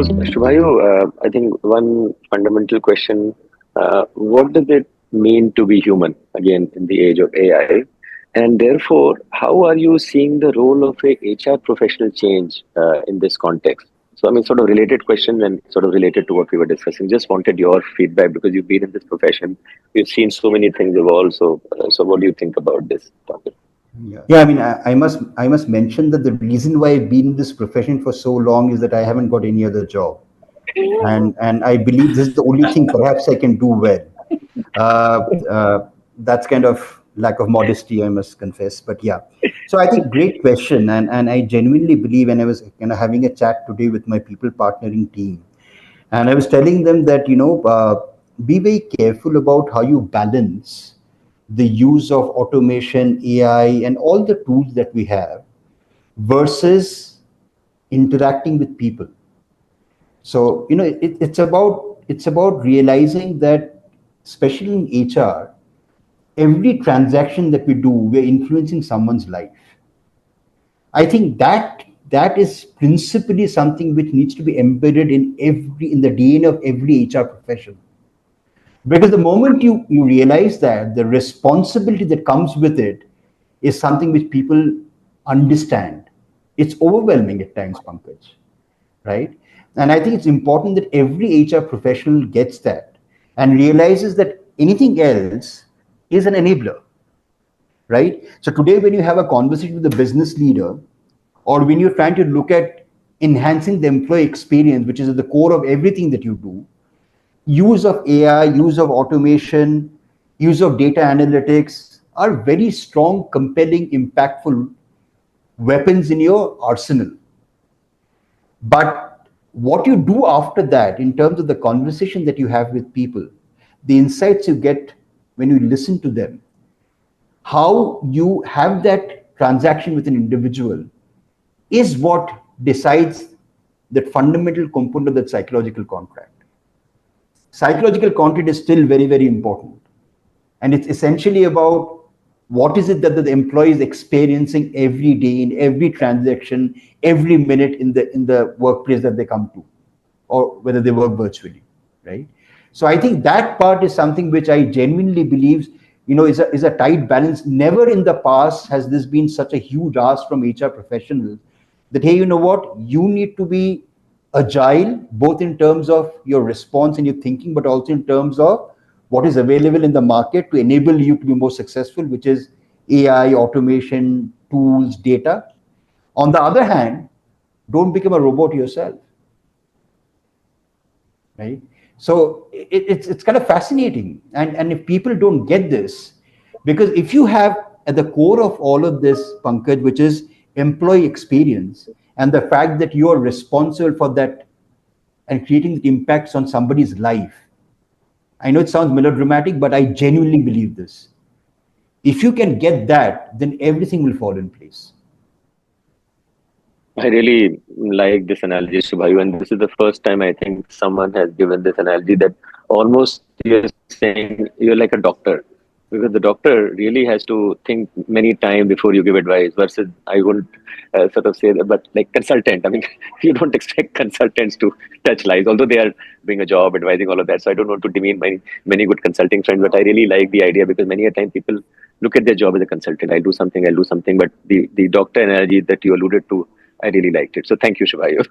Shubhayu, I think one fundamental question, what does it mean to be human, again, in the age of AI? And therefore, how are you seeing the role of a HR professional change in this context? So, I mean, sort of related question and sort of related to what we were discussing. Just wanted your feedback because you've been in this profession. You've seen so many things evolve. So what do you think about this topic? Yeah, I mean, I must mention that the reason why I've been in this profession for so long is that I haven't got any other job, and I believe this is the only thing perhaps I can do well. Uh, that's kind of lack of modesty, I must confess. But yeah, so I think great question, and I genuinely believe, and I was kind of having a chat today with my people partnering team, and I was telling them that be very careful about how you balance the use of automation, AI, and all the tools that we have versus interacting with people. So it's about realizing that, especially in HR, every transaction that we do, we're influencing someone's life. I think that is principally something which needs to be embedded in the DNA of every HR profession. Because the moment you realize that the responsibility that comes with it is something which people understand, it's overwhelming at times, Pankaj, right? And I think it's important that every HR professional gets that and realizes that anything else is an enabler, right? So today, when you have a conversation with a business leader, or when you're trying to look at enhancing the employee experience, which is at the core of everything that you do, use of AI, use of automation, use of data analytics are very strong, compelling, impactful weapons in your arsenal. But what you do after that, in terms of the conversation that you have with people, the insights you get when you listen to them, how you have that transaction with an individual is what decides that fundamental component of that psychological contract. Psychological content is still very, very important. And it's essentially about what is it that the employee is experiencing every day in every transaction, every minute in the workplace that they come to, or whether they work virtually, right? So I think that part is something which I genuinely believe, is a tight balance. Never in the past has this been such a huge ask from HR professionals that, hey, you know what, you need to be agile, both in terms of your response and your thinking, but also in terms of what is available in the market to enable you to be more successful, which is AI, automation, tools, data. On the other hand, don't become a robot yourself, right? So it's kind of fascinating, and if people don't get this, because if you have at the core of all of this, Pankaj, which is employee experience, and the fact that you are responsible for that and creating the impacts on somebody's life. I know it sounds melodramatic, but I genuinely believe this. If you can get that, then everything will fall in place. I really like this analogy, Shubhayu, and this is the first time I think someone has given this analogy that almost you're saying you're like a doctor, because the doctor really has to think many times before you give advice. Versus, I wouldn't sort of say that, but like consultant. I mean, you don't expect consultants to touch lives, although they are doing a job advising all of that. So I don't want to demean my many good consulting friends, but I really like the idea because many a time people look at their job as a consultant. I'll do something, but the doctor analogy that you alluded to, I really liked it. So thank you, Shubhayu.